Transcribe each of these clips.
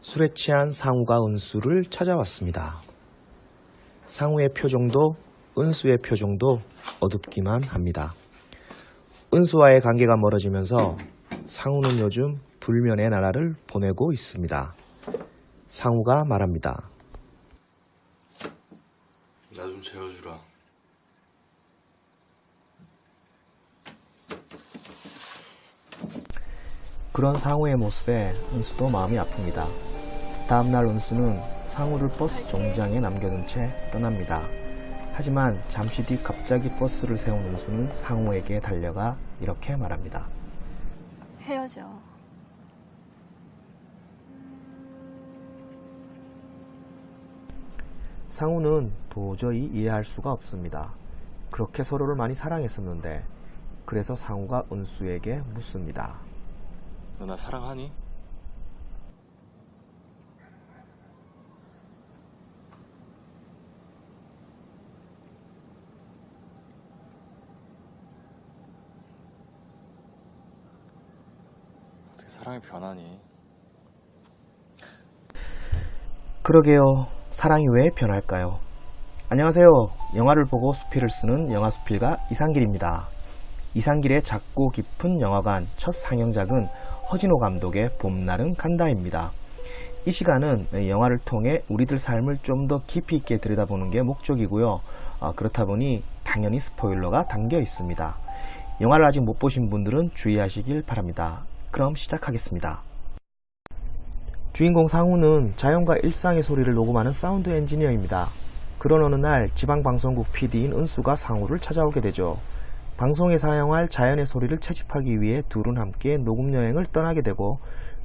술에 취한 상우가 은수를 찾아왔습니다. 상우의 표정도 은수의 표정도 어둡기만 합니다. 은수와의 관계가 멀어지면서 상우는 요즘 불면의 나날을 보내고 있습니다. 상우가 말합니다. 나 좀 재워주라. 그런 상우의 모습에 은수도 마음이 아픕니다. 다음날 은수는 상우를 버스 정류장에 남겨둔 채 떠납니다. 하지만 잠시 뒤 갑자기 버스를 세운 은수는 상우에게 달려가 이렇게 말합니다. 헤어져. 상우는 도저히 이해할 수가 없습니다. 그렇게 서로를 많이 사랑했었는데 그래서 상우가 은수에게 묻습니다. 너 나 사랑하니? 어떻게 사랑이 변하니? 그러게요. 사랑이 왜 변할까요? 안녕하세요. 영화를 보고 수필을 쓰는 영화수필가 이상길입니다. 이상길의 작고 깊은 영화관 첫 상영작은 허진호 감독의 봄날은 간다입니다. 이 시간은 영화를 통해 우리들 삶을 좀 더 깊이 있게 들여다보는 게 목적이고요. 그렇다 보니 당연히 스포일러가 담겨 있습니다. 영화를 아직 못 보신 분들은 주의하시길 바랍니다. 그럼 시작하겠습니다. 주인공 상우는 자연과 일상의 소리를 녹음하는 사운드 엔지니어입니다. 그런 어느 날 지방방송국 PD인 은수가 상우를 찾아오게 되죠. 방송에 사용할 자연의 소리를 채집하기 위해 둘은 함께 녹음 여행을 떠나게 되고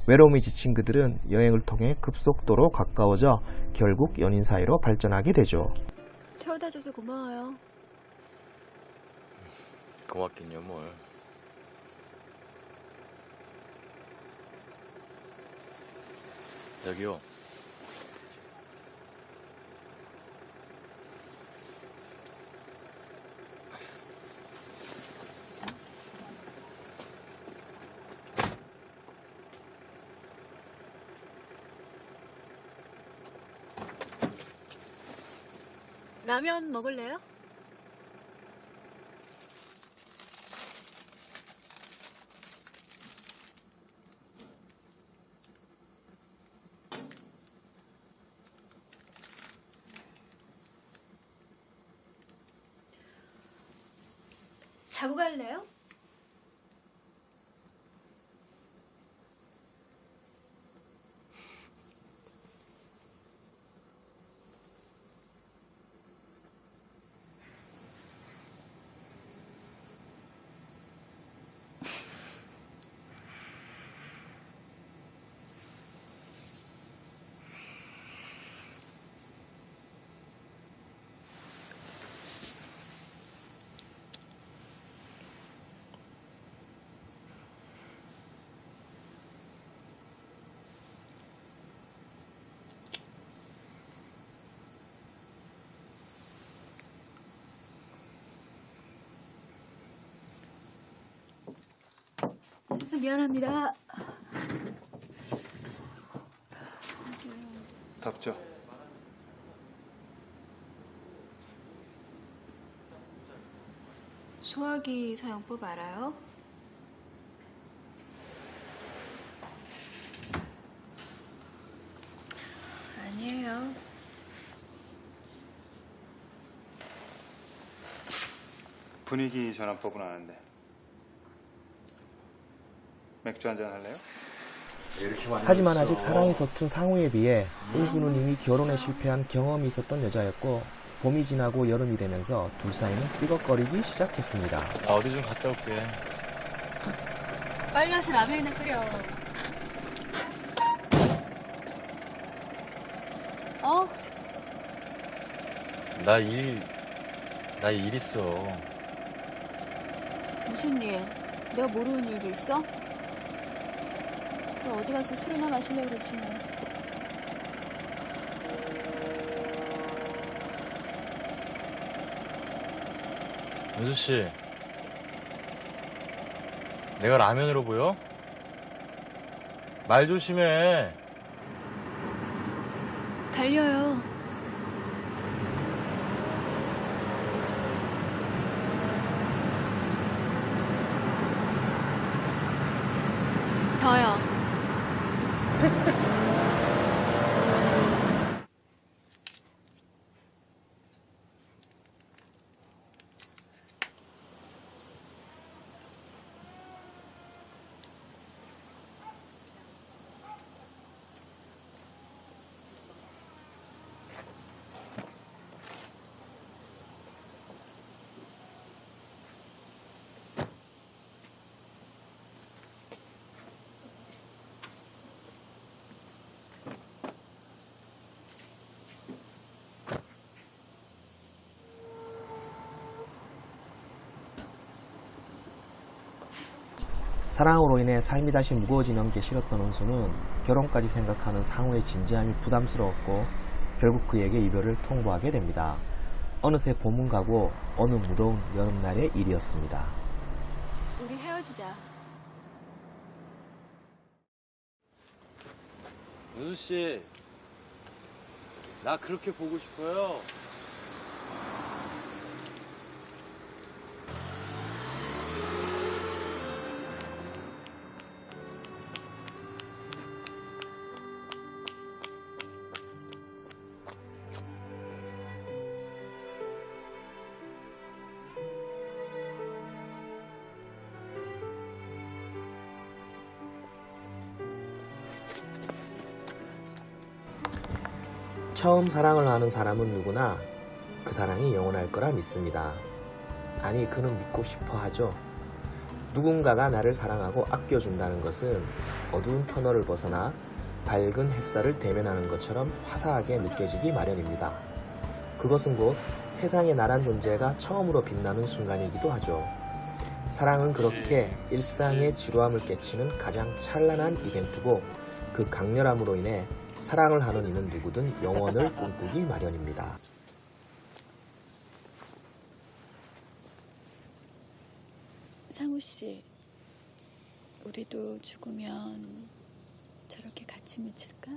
외로움이 지친 그들은 여행을 통해 급속도로 가까워져 결국 연인 사이로 발전하게 되죠. 태워다줘서 고마워요. 고맙긴요 뭘. 여기요. 라면 먹을래요? 자고 갈래요? 무슨 미안합니다. 덥죠? 소화기 사용법 알아요? 아니에요. 분위기 전환법은 아는데 맥주 한잔 할래요? 하지만 아직 사랑이 서툰 상우에 비해 은수는 이미 결혼에 실패한 경험이 있었던 여자였고 봄이 지나고 여름이 되면서 둘 사이는 삐걱거리기 시작했습니다. 나 어디 좀 갔다 올게. 빨리 와서 라면이나 끓여. 어? 나 일 있어. 무슨 일? 내가 모르는 일도 있어? 그럼 어디 가서 술이나 마시려고 그러지 뭐. 은수 씨, 내가 라면으로 보여? 말 조심해. 달려요. 더요. 사랑으로 인해 삶이 다시 무거워지는 게 싫었던 은수는 결혼까지 생각하는 상우의 진지함이 부담스러웠고 결국 그에게 이별을 통보하게 됩니다. 어느새 봄은 가고 어느 무더운 여름날의 일이었습니다. 우리 헤어지자. 은수 씨, 나 그렇게 보고 싶어요. 처음 사랑을 하는 사람은 누구나 그 사랑이 영원할 거라 믿습니다. 아니, 그는 믿고 싶어 하죠. 누군가가 나를 사랑하고 아껴준다는 것은 어두운 터널을 벗어나 밝은 햇살을 대면하는 것처럼 화사하게 느껴지기 마련입니다. 그것은 곧 세상에 나란 존재가 처음으로 빛나는 순간이기도 하죠. 사랑은 그렇게 일상의 지루함을 깨치는 가장 찬란한 이벤트고 그 강렬함으로 인해 사랑을 하는 이는 누구든 영원을 꿈꾸기 마련입니다. 상우 씨, 우리도 죽으면 저렇게 같이 묻힐까?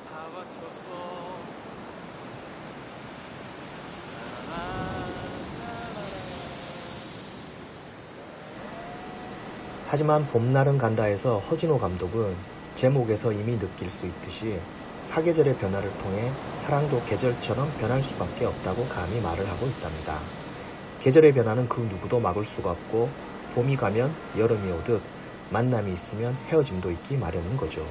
다 맞췄어. 하지만 봄날은 간다에서 허진호 감독은 제목에서 이미 느낄 수 있듯이 사계절의 변화를 통해 사랑도 계절처럼 변할 수밖에 없다고 감히 말을 하고 있답니다. 계절의 변화는 그 누구도 막을 수가 없고 봄이 가면 여름이 오듯 만남이 있으면 헤어짐도 있기 마련인 거죠.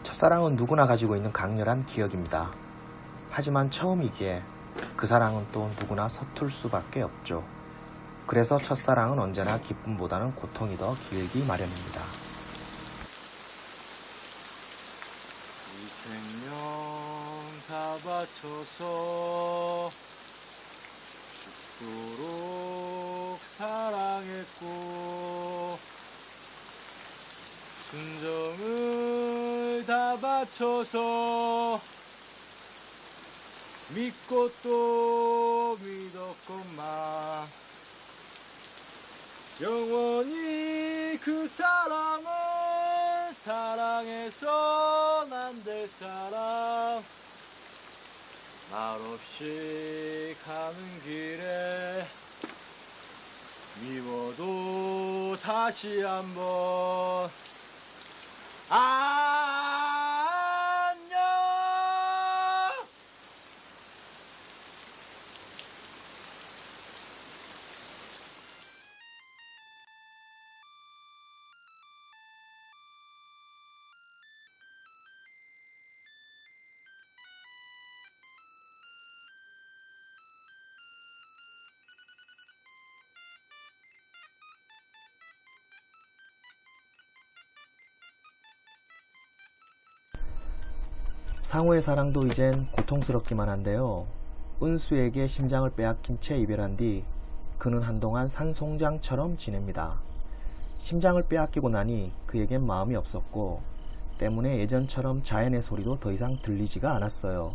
첫사랑은 누구나 가지고 있는 강렬한 기억입니다. 하지만 처음이기에 그 사랑은 또 누구나 서툴 수밖에 없죠. 그래서 첫사랑은 언제나 기쁨보다는 고통이 더 길기 마련입니다. 이 생명 다 바쳐서 죽도록 사랑했고 순정을 다 바쳐서 믿고 또 믿었건만 영원히 그 사람을 사랑해선 안 될 사람 말없이 가는 길에 미워도 다시 한번 안녕. 상우의 사랑도 이젠 고통스럽기만 한데요. 은수에게 심장을 빼앗긴 채 이별한 뒤 그는 한동안 산송장처럼 지냅니다. 심장을 빼앗기고 나니 그에겐 마음이 없었고 때문에 예전처럼 자연의 소리도 더 이상 들리지가 않았어요.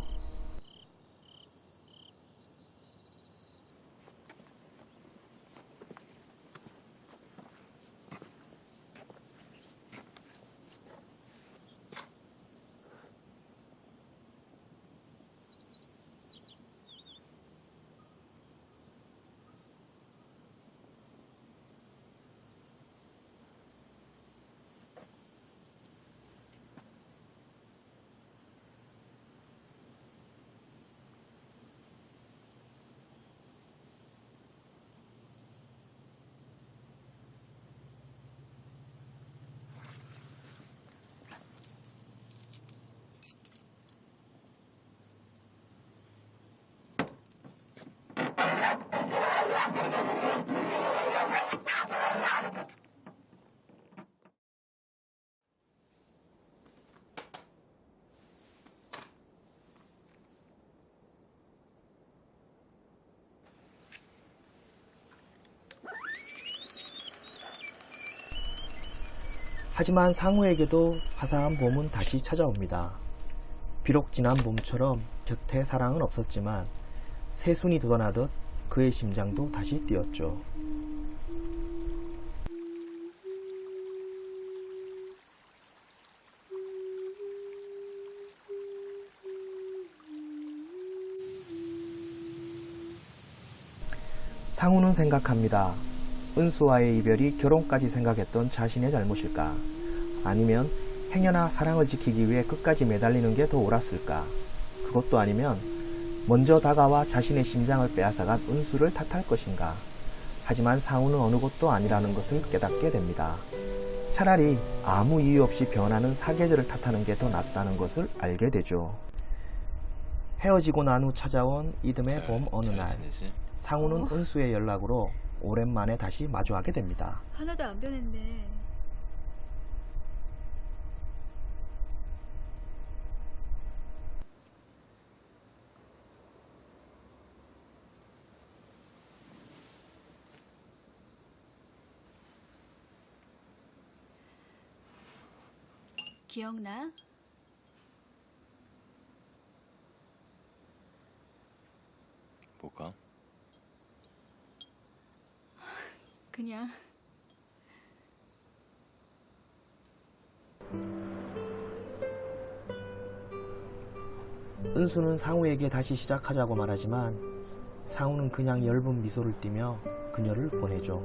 하지만 상우에게도 화사한 봄은 다시 찾아옵니다. 비록 지난 봄처럼 곁에 사랑은 없었지만 새순이 돋아나듯 그의 심장도 다시 뛰었죠. 상우는 생각합니다. 은수와의 이별이 결혼까지 생각했던 자신의 잘못일까? 아니면 행여나 사랑을 지키기 위해 끝까지 매달리는 게 더 옳았을까? 그것도 아니면 먼저 다가와 자신의 심장을 빼앗아간 은수를 탓할 것인가? 하지만 상우는 어느 것도 아니라는 것을 깨닫게 됩니다. 차라리 아무 이유 없이 변하는 사계절을 탓하는 게 더 낫다는 것을 알게 되죠. 헤어지고 난 후 찾아온 이듬해 봄 어느 날, 상우는 은수의 연락으로 오랜만에 다시 마주하게 됩니다. 하나도 안 변했네. 기억나? 뭐가? 그냥 은수는 상우에게 다시 시작하자고 말하지만 상우는 그냥 엷은 미소를 띠며 그녀를 보내죠.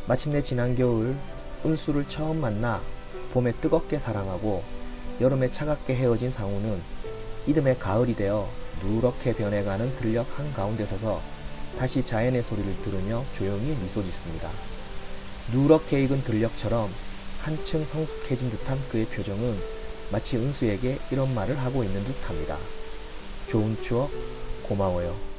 마침내 지난 겨울 은수를 처음 만나 봄에 뜨겁게 사랑하고 여름에 차갑게 헤어진 상우는 이듬해 가을이 되어 누렇게 변해가는 들녘 한가운데 서서 다시 자연의 소리를 들으며 조용히 미소 짓습니다. 누렇게 익은 들녘처럼 한층 성숙해진 듯한 그의 표정은 마치 은수에게 이런 말을 하고 있는 듯합니다. 좋은 추억 고마워요.